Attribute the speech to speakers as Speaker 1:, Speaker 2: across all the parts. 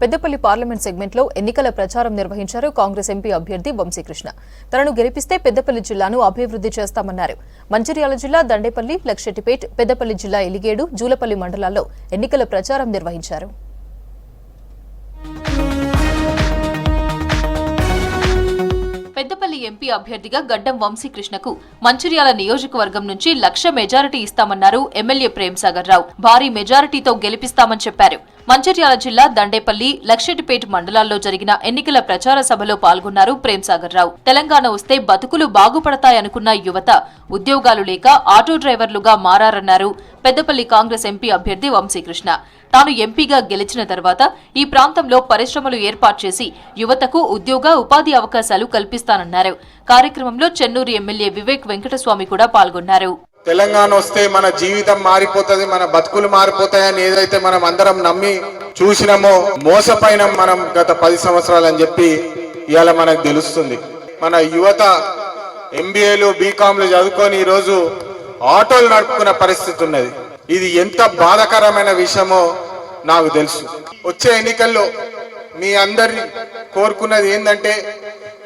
Speaker 1: Peddapalli parliament సెగ్మెంట్లో ఎన్నికల ప్రచారం నిర్వహించారు కాంగ్రెస్ ఎంపీ అభ్యర్థి వంశీకృష్ణ. తనను గెలిపిస్తే పెద్దపల్లి జిల్లాను అభివృద్ధి చేస్తామన్నారు. మంచిర్యాల జిల్లా దండేపల్లి, లక్షెట్టిపేట్, పెద్దపల్లి జిల్లా ఎలిగేడు, జూలపల్లి మండలాల్లో ఎన్నికల ప్రచారం నిర్వహించారు. పెద్దపల్లి ఎంపీ అభ్యర్థిగా గడ్డం వంశీకృష్ణకు మంచిర్యాల నియోజకవర్గం నుంచి 1,00,000 మెజారిటీ ఇస్తామన్నారు ఎమ్మెల్యే ప్రేమ్సాగర్ రావు. భారీ మెజారిటీతో గెలిపిస్తామని చెప్పారు. మంచిర్యాల జిల్లా దండేపల్లి, లక్షెట్టిపేట్ మండలాల్లో జరిగిన ఎన్నికల ప్రచార సభలో పాల్గొన్నారు ప్రేమ్సాగర్ రావు. తెలంగాణ వస్తే బతుకులు బాగుపడతాయనుకున్న యువత ఉద్యోగాలు లేక ఆటో డ్రైవర్లుగా మారారన్నారు పెద్దపల్లి కాంగ్రెస్ ఎంపీ అభ్యర్థి వంశీకృష్ణ. తాను ఎంపీగా గెలిచిన తర్వాత ఈ ప్రాంతంలో పరిశ్రమలు ఏర్పాటు చేసి యువతకు ఉద్యోగ ఉపాధి అవకాశాలు కల్పిస్తానన్నారు. కార్యక్రమంలో చెన్నూరు ఎమ్మెల్యే వివేక్ వెంకటస్వామి కూడా పాల్గొన్నారు.
Speaker 2: తెలంగాణ వస్తే మన జీవితం మారిపోతుంది, మన బతుకులు మారిపోతాయని ఏదైతే మనం అందరం నమ్మి చూసినామో మోసపోయినాం మనం గత 10 సంవత్సరాలు అని చెప్పి ఇవాళ మనకు తెలుస్తుంది. మన యువత ఎంబీఏలు, బీకాంలు చదువుకొని ఈరోజు ఆటోలు నడుపుకున్న పరిస్థితి ఉన్నది. ఇది ఎంత బాధాకరమైన విషయమో నాకు తెలుసు. వచ్చే ఎన్నికల్లో మీ అందరి కోరుకున్నది ఏంటంటే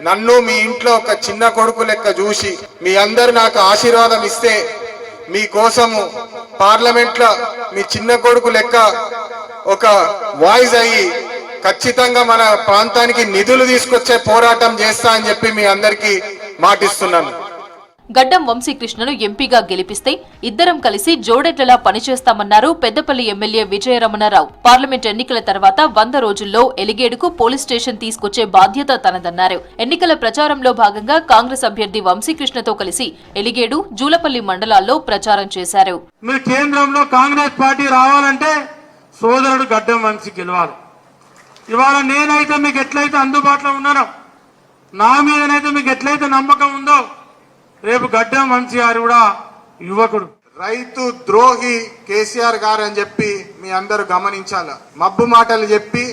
Speaker 2: నన్ను మీ ఇంట్లో ఒక చిన్న కొడుకు లెక్క చూసి మీ అందరు నాకు ఆశీర్వాదం ఇస్తే మీకోసము పార్లమెంట్లో మీ చిన్న కొడుకు లెక్క ఒక వాయిస్ అయ్యి ఖచ్చితంగా మన ప్రాంతానికి నిధులు తీసుకొచ్చే పోరాటం చేస్తా అని చెప్పి మీ అందరికీ మాటిస్తున్నాను.
Speaker 1: గడ్డం వంశీకృష్ణను ఎంపీగా గెలిపిస్తే ఇద్దరం కలిసి జోడెట్లలా పనిచేస్తామన్నారు పెద్దపల్లి ఎమ్మెల్యే విజయరమణారావు. పార్లమెంట్ ఎన్నికల తర్వాత 100 రోజుల్లో ఎలిగేడుకు పోలీస్ స్టేషన్ తీసుకొచ్చే బాధ్యత తనదన్నారు. ఎన్నికల ప్రచారంలో భాగంగా కాంగ్రెస్ అభ్యర్థి వంశీకృష్ణతో కలిసి ఎలిగేడు, జూలపల్లి మండలాల్లో ప్రచారం చేశారు.
Speaker 3: మీరు కేంద్రంలో కాంగ్రెస్ పార్టీ రావాలంటే సోదరుడు గడ్డం వంశీ గెలవాలి. ఇవాళ నేనైతే మీకు ఎట్లయితే అందుబాటులో ఉన్నానో, నా మీదనైతే మీకు ఎట్లయితే నమ్మకం ఉందో, రేపు గడ్డం వంశీ గారు కూడా యువకుడు.
Speaker 2: రైతు ద్రోహి కేసీఆర్ గారు అని చెప్పి మీ అందరూ గమనించాల. మబ్బు మాటలు చెప్పి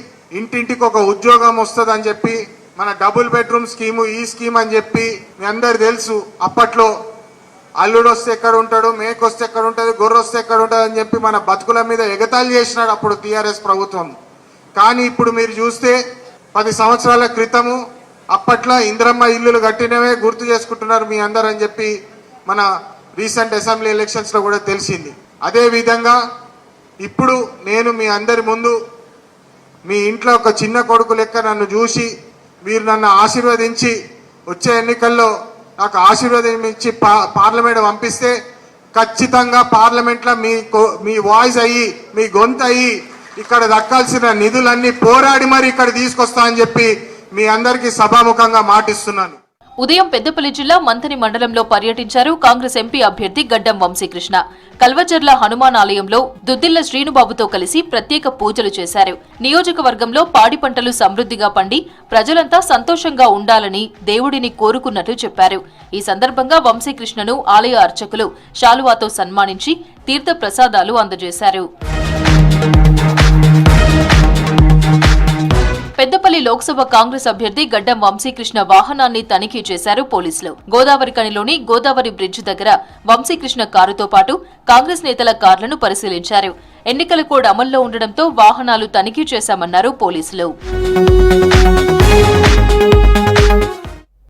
Speaker 2: ఇంటింటికి ఒక ఉద్యోగం వస్తుంది అని చెప్పి మన డబుల్ బెడ్రూమ్ స్కీము, ఈ స్కీమ్ అని చెప్పి మీ అందరు తెలుసు. అప్పట్లో అల్లుడు వస్తే ఎక్కడ ఉంటాడు, మేకొస్తే ఎక్కడ ఉంటుంది, గొర్రె వస్తే ఎక్కడ ఉంటుంది అని చెప్పి మన బతుకుల మీద ఎగతాళి చేసినాడు అప్పుడు టీఆర్ఎస్ ప్రభుత్వం. కానీ ఇప్పుడు మీరు చూస్తే 10 సంవత్సరాల క్రితము అప్పట్లో ఇందిరమ్మ ఇల్లులు కట్టినవే గుర్తు చేసుకుంటున్నారు మీ అందరూ అని చెప్పి మన రీసెంట్ అసెంబ్లీ ఎలక్షన్స్ లో కూడా తెలిసింది. అదే విధంగా ఇప్పుడు నేను మీ అందరి ముందు మీ ఇంట్లో ఒక చిన్న కొడుకు లెక్క నన్ను చూసి మీరు నన్ను ఆశీర్వదించి వచ్చే ఎన్నికల్లో నాకు ఆశీర్వదించి పార్లమెంట్ పంపిస్తే ఖచ్చితంగా పార్లమెంట్లో మీ వాయిస్ అయ్యి, మీ గొంతు అయ్యి ఇక్కడ దక్కాల్సిన నిధులన్నీ పోరాడి మరి ఇక్కడ తీసుకొస్తా అని చెప్పి మీ అందరికీ సభాముఖంగా మాటిస్తున్నాను.
Speaker 1: ఉదయం పెద్దపల్లి జిల్లా మంథని మండలంలో పర్యటించారు కాంగ్రెస్ ఎంపీ అభ్యర్థి గడ్డం వంశీకృష్ణ. కల్వజర్ల హనుమాన్ ఆలయంలో దుద్దిళ్ల శ్రీనుబాబుతో కలిసి ప్రత్యేక పూజలు చేశారు. నియోజకవర్గంలో పాడి పంటలు సమృద్ధిగా పండి ప్రజలంతా సంతోషంగా ఉండాలని దేవుడిని కోరుకున్నట్లు చెప్పారు. ఈ సందర్భంగా వంశీకృష్ణను ఆలయ అర్చకులు శాలువాతో సన్మానించి తీర్థ ప్రసాదాలు అందజేశారు. పెద్దపల్లి లోక్సభ కాంగ్రెస్ అభ్యర్థి గడ్డం వంశీకృష్ణ వాహనాన్ని తనిఖీ చేశారు పోలీసులు. గోదావరి కనిలోని గోదావరి బ్రిడ్జ్ దగ్గర వంశీకృష్ణ కారుతో పాటు కాంగ్రెస్ నేతల కార్లను పరిశీలించారు. ఎన్నికల కోడ్ అమల్లో ఉండడంతో వాహనాలు తనిఖీ చేశామన్నారు పోలీసులు.